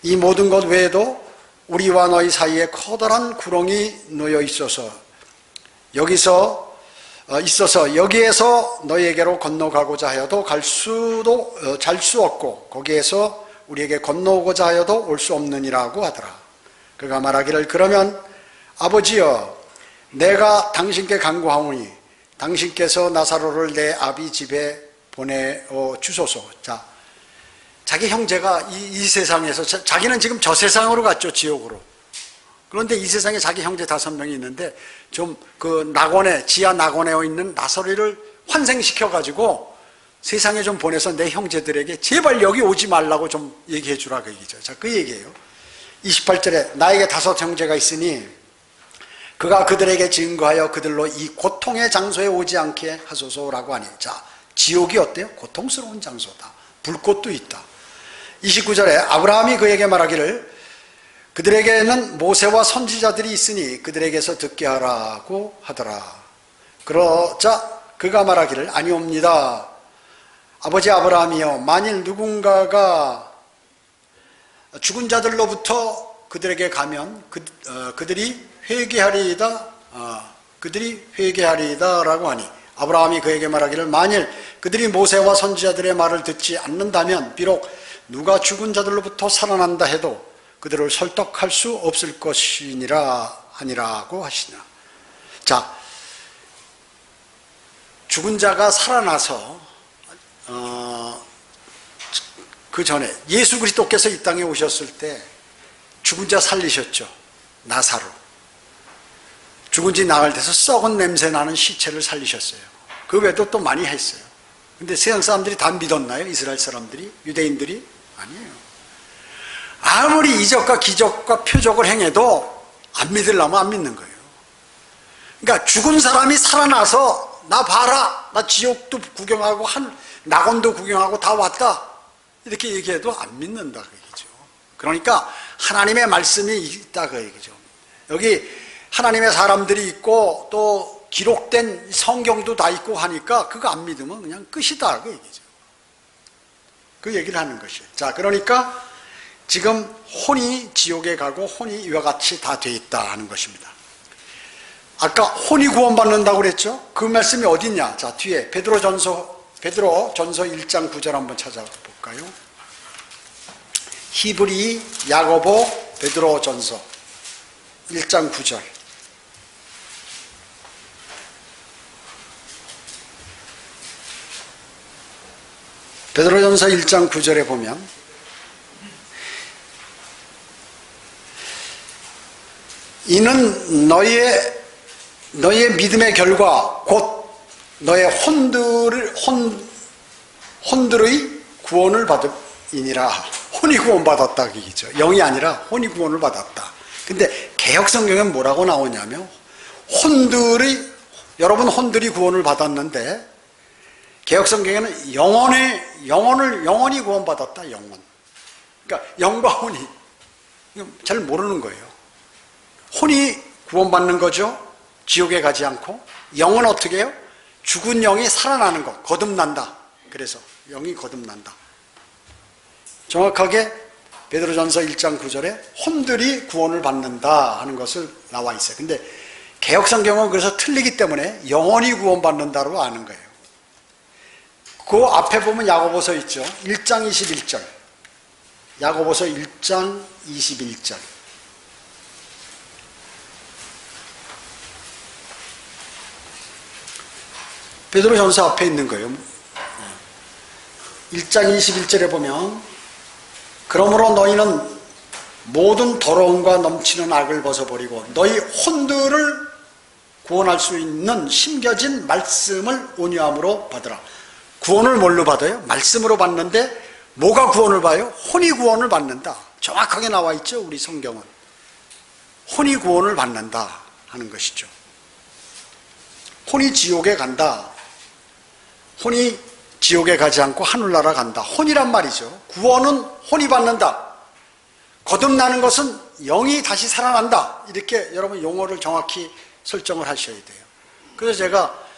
이 모든 것 외에도 우리와 너희 사이에 커다란 구렁이 놓여 있어서 여기에서 너희에게로 건너가고자 하여도 잘 수 없고 거기에서 우리에게 건너오고자 하여도 올 수 없느니라고 하더라. 그가 말하기를 그러면 아버지여 내가 당신께 간구하오니 당신께서 나사로를 내 아비 집에 보내어 주소서. 자, 자기 형제가 이 세상에서, 자기는 지금 저 세상으로 갔죠. 지옥으로. 그런데 이 세상에 자기 형제 5명이 있는데 좀 그 지하 낙원에 있는 나사로를 환생시켜가지고 세상에 좀 보내서 내 형제들에게 제발 여기 오지 말라고 좀 얘기해 주라 그 얘기죠. 자, 그 얘기예요. 28절에 나에게 5 형제가 있으니 그가 그들에게 증거하여 그들로 이 고통의 장소에 오지 않게 하소서라고 하니, 자, 지옥이 어때요? 고통스러운 장소다. 불꽃도 있다. 29절에 아브라함이 그에게 말하기를 그들에게는 모세와 선지자들이 있으니 그들에게서 듣게 하라고 하더라. 그러자 그가 말하기를 아니옵니다. 아버지 아브라함이여 만일 누군가가 죽은 자들로부터 그들에게 가면 그들이 회개하리이다 라고 하니 아브라함이 그에게 말하기를 만일 그들이 모세와 선지자들의 말을 듣지 않는다면 비록 누가 죽은 자들로부터 살아난다 해도 그들을 설득할 수 없을 것이니라. 아니라고 하시냐. 자, 죽은 자가 살아나서 그 전에 예수 그리스도께서 이 땅에 오셨을 때 죽은 자 살리셨죠. 나사로. 죽은 지 나흘 돼서 썩은 냄새 나는 시체를 살리셨어요. 그 외에도 또 많이 했어요. 근데 세상 사람들이 다 믿었나요? 이스라엘 사람들이? 유대인들이? 아니에요. 아무리 이적과 기적과 표적을 행해도 안 믿으려면 안 믿는 거예요. 그러니까 죽은 사람이 살아나서 나 봐라, 나 지옥도 구경하고 낙원도 구경하고 다 왔다, 이렇게 얘기해도 안 믿는다 그 얘기죠. 그러니까 하나님의 말씀이 있다 그 얘기죠. 여기 하나님의 사람들이 있고 또 기록된 성경도 다 있고 하니까 그거 안 믿으면 그냥 끝이다 그 얘기죠. 그 얘기를 하는 것이에요. 자, 그러니까 지금 혼이 지옥에 가고 혼이 이와 같이 다 돼 있다 하는 것입니다. 아까 혼이 구원받는다고 그랬죠? 그 말씀이 어디 있냐? 자, 뒤에 베드로전서 1장 9절 한번 찾아볼까요? 히브리, 야고보, 베드로전서 1장 9절. 베드로전서 1장 9절에 보면 이는 너희의 믿음의 결과 곧 너의 혼들의 구원을 받으니라. 혼이 구원받았다 그 얘기죠. 영이 아니라 혼이 구원을 받았다. 근데 개역성경엔 뭐라고 나오냐면 여러분 혼들이 구원을 받았는데 개역성경에는 영원히 구원받았다. 영원. 그러니까 영과 혼이 잘 모르는 거예요. 혼이 구원받는 거죠. 지옥에 가지 않고. 영은 어떻게 해요? 죽은 영이 살아나는 것, 거듭난다. 그래서 영이 거듭난다. 정확하게 베드로전서 1장 9절에 혼들이 구원을 받는다 하는 것을 나와 있어요. 근데 개역성경은 그래서 틀리기 때문에 영원히 구원받는다로 아는 거예요. 그 앞에 보면 야고보서 있죠. 1장 21절. 야고보서 1장 21절. 베드로전서 앞에 있는 거예요. 1장 21절에 보면 그러므로 너희는 모든 더러움과 넘치는 악을 벗어버리고 너희 혼들을 구원할 수 있는 심겨진 말씀을 온유함으로 받으라. 구원을 뭘로 받아요? 말씀으로 받는데 뭐가 구원을 봐요? 혼이 구원을 받는다. 정확하게 나와 있죠, 우리 성경은. 혼이 구원을 받는다 하는 것이죠. 혼이 지옥에 간다. 혼이 지옥에 가지 않고 하늘나라 간다. 혼이란 말이죠. 구원은 혼이 받는다. 거듭나는 것은 영이 다시 살아난다. 이렇게 여러분 용어를 정확히 설정을 하셔야 돼요. 그래서 제가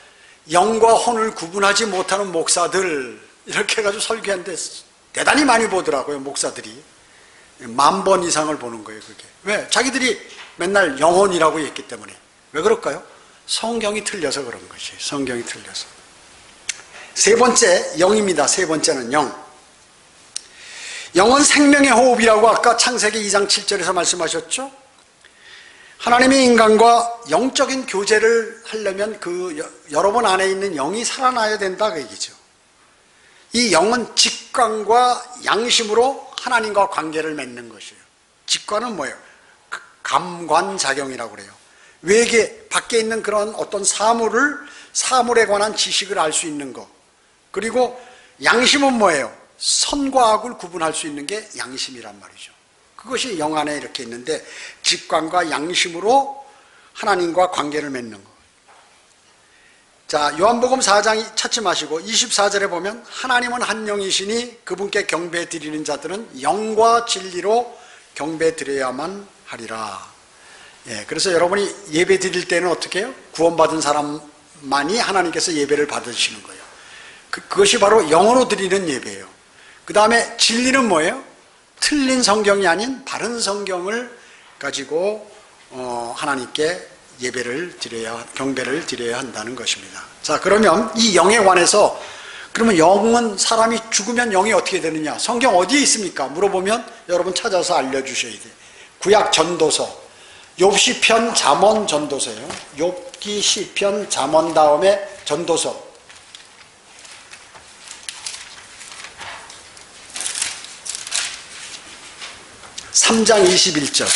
영과 혼을 구분하지 못하는 목사들 이렇게 해가지고 설교하는데 대단히 많이 보더라고요. 목사들이 10,000번 이상을 보는 거예요. 그게 왜? 자기들이 맨날 영혼이라고 했기 때문에. 왜 그럴까요? 성경이 틀려서 그런 것이에요. 성경이 틀려서. 세 번째 영입니다. 세 번째는 영. 영은 생명의 호흡이라고 아까 창세기 2장 7절에서 말씀하셨죠. 하나님이 인간과 영적인 교제를 하려면 그 여러분 안에 있는 영이 살아나야 된다 그 얘기죠. 이 영은 직관과 양심으로 하나님과 관계를 맺는 것이에요. 직관은 뭐예요? 감관작용이라고 그래요. 외계 밖에 있는 그런 어떤 사물에 관한 지식을 알 수 있는 것. 그리고 양심은 뭐예요? 선과 악을 구분할 수 있는 게 양심이란 말이죠. 그것이 영 안에 이렇게 있는데 직관과 양심으로 하나님과 관계를 맺는 것. 자, 요한복음 4장 찾지 마시고 24절에 보면 하나님은 한 영이시니 그분께 경배 드리는 자들은 영과 진리로 경배 드려야만 하리라. 예, 그래서 여러분이 예배 드릴 때는 어떻게 해요? 구원받은 사람만이 하나님께서 예배를 받으시는 거예요. 그것이 바로 영으로 드리는 예배예요. 그 다음에 진리는 뭐예요? 틀린 성경이 아닌 바른 성경을 가지고 하나님께 예배를 드려야, 경배를 드려야 한다는 것입니다. 자, 그러면 이 영에 관해서 그러면 영은 사람이 죽으면 영이 어떻게 되느냐? 성경 어디에 있습니까? 물어보면 여러분 찾아서 알려주셔야 돼요. 구약 전도서 욥 시편 잠언 전도서예요. 욥기 시편 잠언 다음에 전도서. 3장 21절.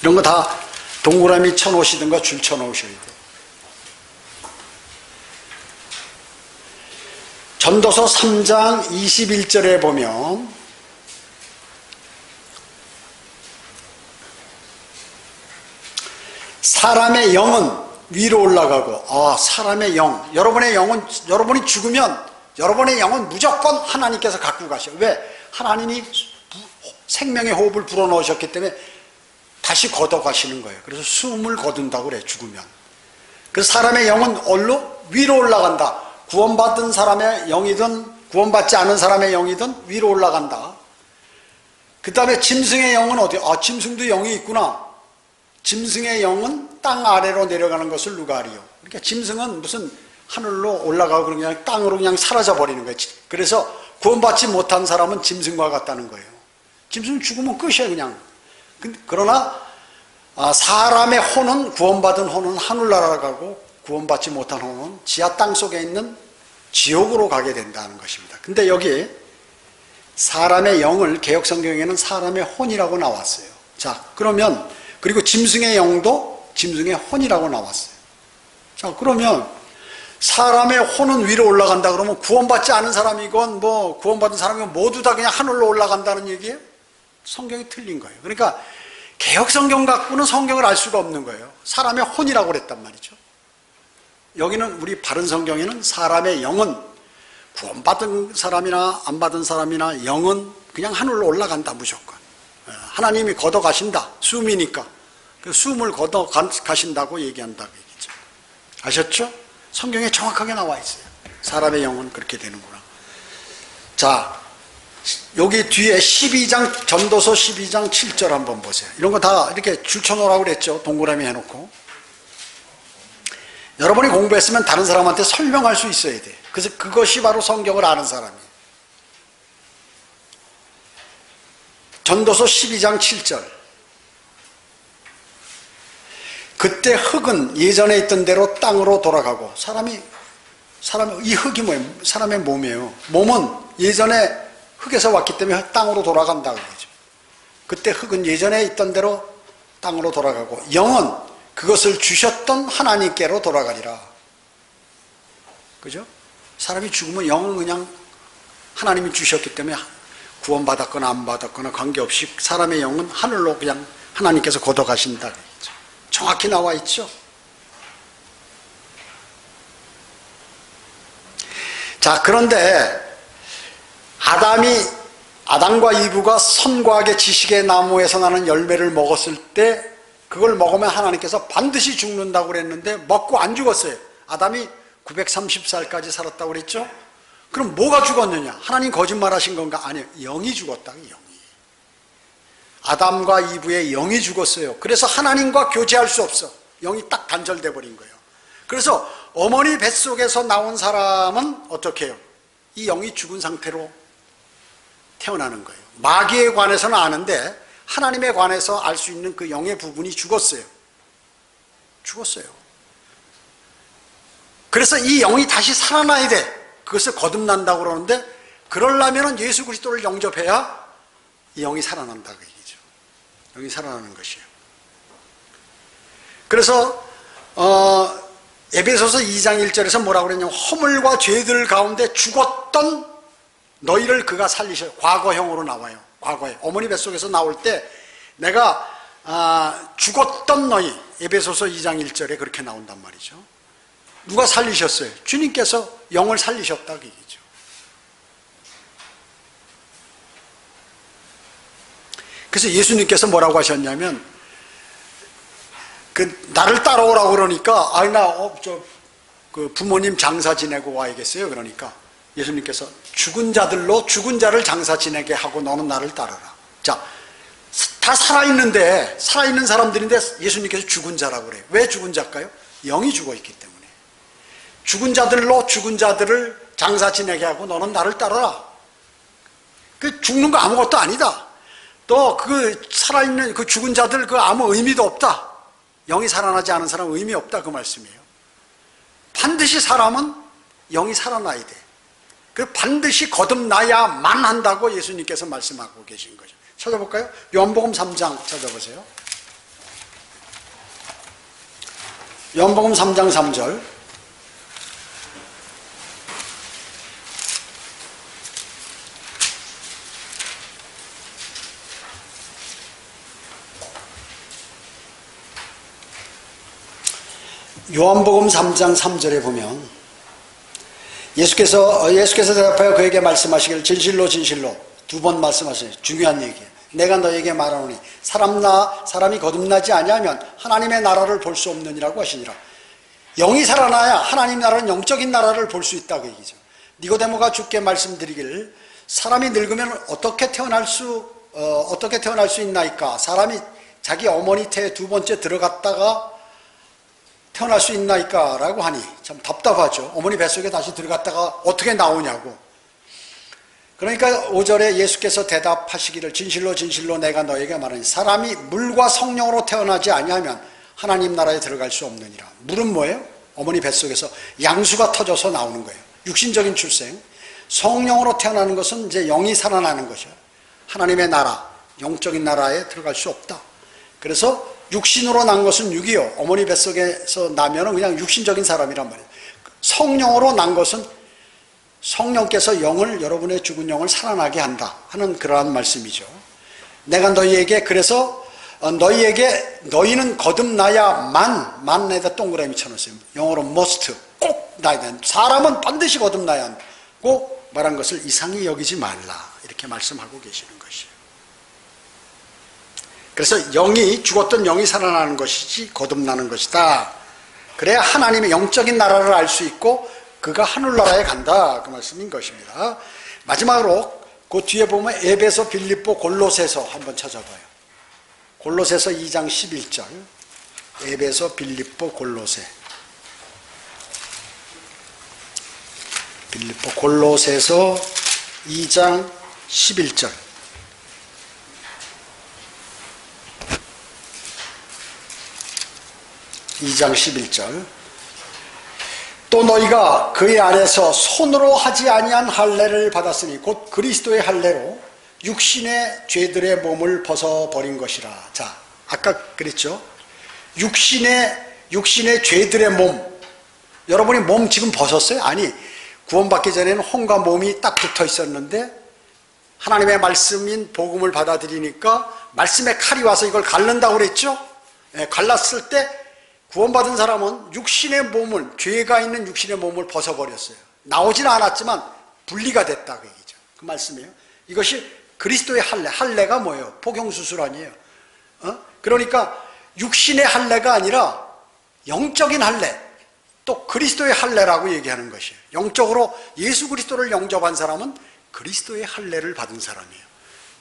이런 거 다 동그라미 쳐놓으시든가 줄 쳐놓으셔야 돼요. 전도서 3장 21절에 보면 사람의 영은 위로 올라가고, 사람의 영, 여러분의 영은, 여러분이 죽으면 여러분의 영은 무조건 하나님께서 갖고 가셔. 왜? 하나님이 생명의 호흡을 불어넣으셨기 때문에 다시 걷어가시는 거예요. 그래서 숨을 거둔다고 그래, 죽으면. 그래서 사람의 영은 얼로? 위로 올라간다. 구원받은 사람의 영이든 구원받지 않은 사람의 영이든 위로 올라간다. 그 다음에 짐승의 영은 어디? 짐승도 영이 있구나. 짐승의 영은 땅 아래로 내려가는 것을 누가 알이요? 그러니까 짐승은 무슨 하늘로 올라가고 그냥 땅으로 그냥 사라져 버리는 거예요. 그래서 구원받지 못한 사람은 짐승과 같다는 거예요. 짐승 죽으면 끝이에요, 그냥. 그러나 사람의 혼은, 구원받은 혼은 하늘나라로 가고 구원받지 못한 혼은 지하 땅 속에 있는 지옥으로 가게 된다는 것입니다. 근데 여기 사람의 영을 개역성경에는 사람의 혼이라고 나왔어요. 자, 그러면 그리고 짐승의 영도 짐승의 혼이라고 나왔어요. 자, 그러면 사람의 혼은 위로 올라간다 그러면 구원받지 않은 사람이건 뭐 구원받은 사람이건 모두 다 그냥 하늘로 올라간다는 얘기예요? 성경이 틀린 거예요. 그러니까 개역성경 갖고는 성경을 알 수가 없는 거예요. 사람의 혼이라고 그랬단 말이죠. 여기는 우리 바른 성경에는 사람의 영은 구원받은 사람이나 안 받은 사람이나 영은 그냥 하늘로 올라간다, 무조건. 하나님이 걷어가신다. 숨이니까. 그 숨을 걷어가신다고 얘기한다고 얘기죠. 아셨죠? 성경에 정확하게 나와 있어요. 사람의 영은 그렇게 되는구나. 자, 여기 뒤에 12장, 전도서 12장 7절 한번 보세요. 이런 거 다 이렇게 줄쳐놓으라고 그랬죠. 동그라미 해놓고. 여러분이 공부했으면 다른 사람한테 설명할 수 있어야 돼. 그래서 그것이 바로 성경을 아는 사람이에요. 전도서 12장 7절. 그때 흙은 예전에 있던 대로 땅으로 돌아가고, 이 흙이 뭐예요? 사람의 몸이에요. 몸은 예전에 흙에서 왔기 때문에 땅으로 돌아간다고 그러죠. 그때 흙은 예전에 있던 대로 땅으로 돌아가고, 영은 그것을 주셨던 하나님께로 돌아가리라. 그죠? 사람이 죽으면 영은 그냥 하나님이 주셨기 때문에 구원받았거나 안 받았거나 관계없이 사람의 영은 하늘로 그냥 하나님께서 걷어가신다. 정확히 나와 있죠. 자, 그런데 아담과 이브가 선과 악의 지식의 나무에서 나는 열매를 먹었을 때 그걸 먹으면 하나님께서 반드시 죽는다고 그랬는데 먹고 안 죽었어요. 아담이 930살까지 살았다고 그랬죠? 그럼 뭐가 죽었느냐? 하나님 거짓말하신 건가? 아니요. 영이 죽었다. 영이. 아담과 이브의 영이 죽었어요. 그래서 하나님과 교제할 수 없어. 영이 딱 단절돼 버린 거예요. 그래서 어머니 뱃속에서 나온 사람은 어떻게 해요? 이 영이 죽은 상태로 태어나는 거예요. 마귀에 관해서는 아는데 하나님에 관해서 알 수 있는 그 영의 부분이 죽었어요. 죽었어요. 그래서 이 영이 다시 살아나야 돼. 그것을 거듭난다고 그러는데, 그러려면 예수 그리스도를 영접해야 이 영이 살아난다고 얘기죠. 영이 살아나는 것이에요. 그래서 에베소서 2장 1절에서 뭐라고 그랬냐면, 허물과 죄들 가운데 죽었던 너희를 그가 살리셔. 과거형으로 나와요. 과거에 어머니 뱃속에서 나올 때 내가 죽었던 너희, 에베소서 2장 1절에 그렇게 나온단 말이죠. 누가 살리셨어요? 주님께서 영을 살리셨다고 얘기죠. 그래서 예수님께서 뭐라고 하셨냐면, 나를 따라오라고 그러니까, 그 부모님 장사 지내고 와야겠어요. 그러니까 예수님께서 죽은 자를 장사 지내게 하고 너는 나를 따르라. 자, 다 살아있는데, 살아있는 사람들인데 예수님께서 죽은 자라고 그래요. 왜 죽은 자일까요? 영이 죽어 있기 때문에. 죽은 자들을 장사 지내게 하고 너는 나를 따르라. 그 죽는 거 아무것도 아니다. 또 그 살아있는 그 죽은 자들 그 아무 의미도 없다. 영이 살아나지 않은 사람은 의미 없다 그 말씀이에요. 반드시 사람은 영이 살아나야 돼. 그 반드시 거듭나야만 한다고 예수님께서 말씀하고 계신 거죠. 찾아볼까요? 요한복음 3장 찾아보세요. 요한복음 3장 3절. 요한복음 3장 3절에 보면 예수께서 대답하여 그에게 말씀하시기를 진실로 진실로 두 번 말씀하시네요. 중요한 얘기예요. 내가 너에게 말하노니 사람이 거듭나지 아니하면 하나님의 나라를 볼 수 없느니라고 하시니라. 영이 살아나야 하나님 나라는 영적인 나라를 볼 수 있다고 얘기죠. 니고데모가 주께 말씀드리기를 사람이 늙으면 어떻게 태어날 수 있나이까? 사람이 자기 어머니 태에 두 번째 들어갔다가 태어날 수 있나이까? 라고 하니 참 답답하죠. 어머니 뱃속에 다시 들어갔다가 어떻게 나오냐고. 그러니까 5절에 예수께서 대답하시기를 진실로 진실로 내가 너에게 말하니 사람이 물과 성령으로 태어나지 아니하면 하나님 나라에 들어갈 수 없느니라. 물은 뭐예요? 어머니 뱃속에서 양수가 터져서 나오는 거예요. 육신적인 출생. 성령으로 태어나는 것은 이제 영이 살아나는 것이죠. 하나님의 나라, 영적인 나라에 들어갈 수 없다. 그래서 육신으로 난 것은 육이요. 어머니 뱃속에서 나면은 그냥 육신적인 사람이란 말이에요. 성령으로 난 것은 성령께서 여러분의 죽은 영을 살아나게 한다 하는 그러한 말씀이죠. 내가 너희에게 그래서 너희는 거듭나야만, 만에다 동그라미 쳐놓았어요. 영어로 must, 꼭 나야 된다. 사람은 반드시 거듭나야 한다고 말한 것을 이상히 여기지 말라 이렇게 말씀하고 계시는 것이에요. 그래서 죽었던 영이 살아나는 것이지 거듭나는 것이다. 그래야 하나님의 영적인 나라를 알 수 있고 그가 하늘나라에 간다 그 말씀인 것입니다. 마지막으로 그 뒤에 보면 에베소, 빌립보, 골로새서 한번 찾아봐요. 골로새서 2장 11절. 에베소, 빌립보, 골로새. 빌립보, 골로새서 2장 11절. 또 너희가 그의 안에서 손으로 하지 아니한 할례를 받았으니 곧 그리스도의 할례로 육신의 죄들의 몸을 벗어버린 것이라. 자, 아까 그랬죠. 육신의 죄들의 몸. 여러분이 몸 지금 벗었어요? 아니, 구원받기 전에는 혼과 몸이 딱 붙어 있었는데 하나님의 말씀인 복음을 받아들이니까 말씀의 칼이 와서 이걸 갈른다고 그랬죠. 갈랐을 때 구원받은 사람은 죄가 있는 육신의 몸을 벗어버렸어요. 나오지는 않았지만 분리가 됐다 그 얘기죠. 그 말씀이에요. 이것이 그리스도의 할례가 뭐예요? 포경수술 아니에요. 그러니까 육신의 할례가 아니라 영적인 할례, 또 그리스도의 할례라고 얘기하는 것이에요. 영적으로 예수 그리스도를 영접한 사람은 그리스도의 할례를 받은 사람이에요.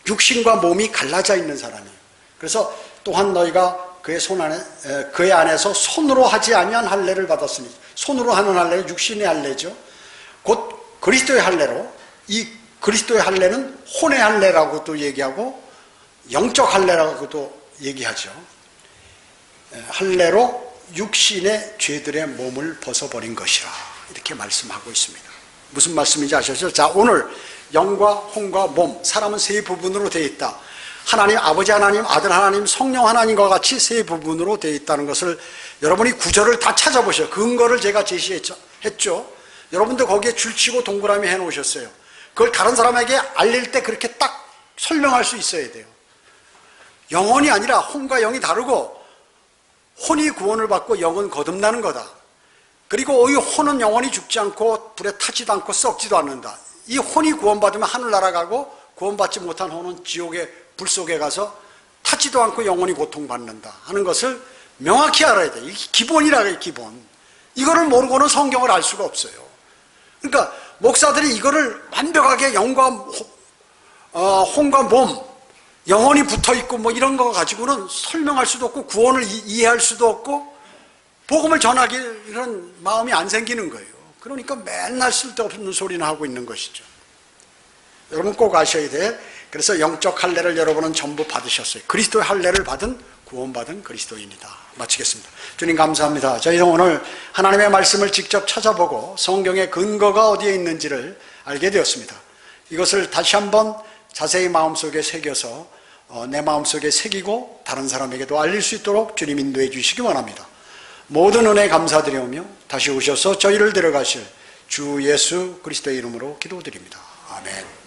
육신과 몸이 갈라져 있는 사람이에요. 그래서 또한 너희가 그의 안에서 손으로 하지 아니한 할례를 받았으니, 손으로 하는 할례는 육신의 할례죠. 곧 그리스도의 할례로, 이 그리스도의 할례는 혼의 할례라고도 얘기하고 영적 할례라고도 얘기하죠. 할례로 육신의 죄들의 몸을 벗어버린 것이라 이렇게 말씀하고 있습니다. 무슨 말씀인지 아셨죠? 자, 오늘 영과 혼과 몸, 사람은 세 부분으로 되어 있다. 하나님, 아버지 하나님, 아들 하나님, 성령 하나님과 같이 세 부분으로 되어 있다는 것을 여러분이 구절을 다 찾아보셔요. 근거를 제가 제시했죠. 여러분도 거기에 줄치고 동그라미 해놓으셨어요. 그걸 다른 사람에게 알릴 때 그렇게 딱 설명할 수 있어야 돼요. 영혼이 아니라 혼과 영이 다르고, 혼이 구원을 받고 영은 거듭나는 거다. 그리고 이 혼은 영원히 죽지 않고 불에 타지도 않고 썩지도 않는다. 이 혼이 구원받으면 하늘 날아가고, 구원받지 못한 혼은 지옥의 불 속에 가서 타지도 않고 영원히 고통받는다 하는 것을 명확히 알아야 돼. 이게 기본이라고요, 기본. 이거를 모르고는 성경을 알 수가 없어요. 그러니까 목사들이 이거를 완벽하게 영과 혼과 몸, 영혼이 붙어있고 뭐 이런 거 가지고는 설명할 수도 없고 구원을 이해할 수도 없고 복음을 전하기 이런 마음이 안 생기는 거예요. 그러니까 맨날 쓸데없는 소리나 하고 있는 것이죠. 여러분 꼭 아셔야 돼. 그래서 영적 할례를 여러분은 전부 받으셨어요. 그리스도의 할례를 받은 구원받은 그리스도인이다. 마치겠습니다. 주님 감사합니다. 저희는 오늘 하나님의 말씀을 직접 찾아보고 성경의 근거가 어디에 있는지를 알게 되었습니다. 이것을 다시 한번 자세히 마음속에 새겨서 내 마음속에 새기고 다른 사람에게도 알릴 수 있도록 주님 인도해 주시기 원합니다. 모든 은혜 감사드리오며 다시 오셔서 저희를 데려가실 주 예수 그리스도의 이름으로 기도드립니다. 아멘.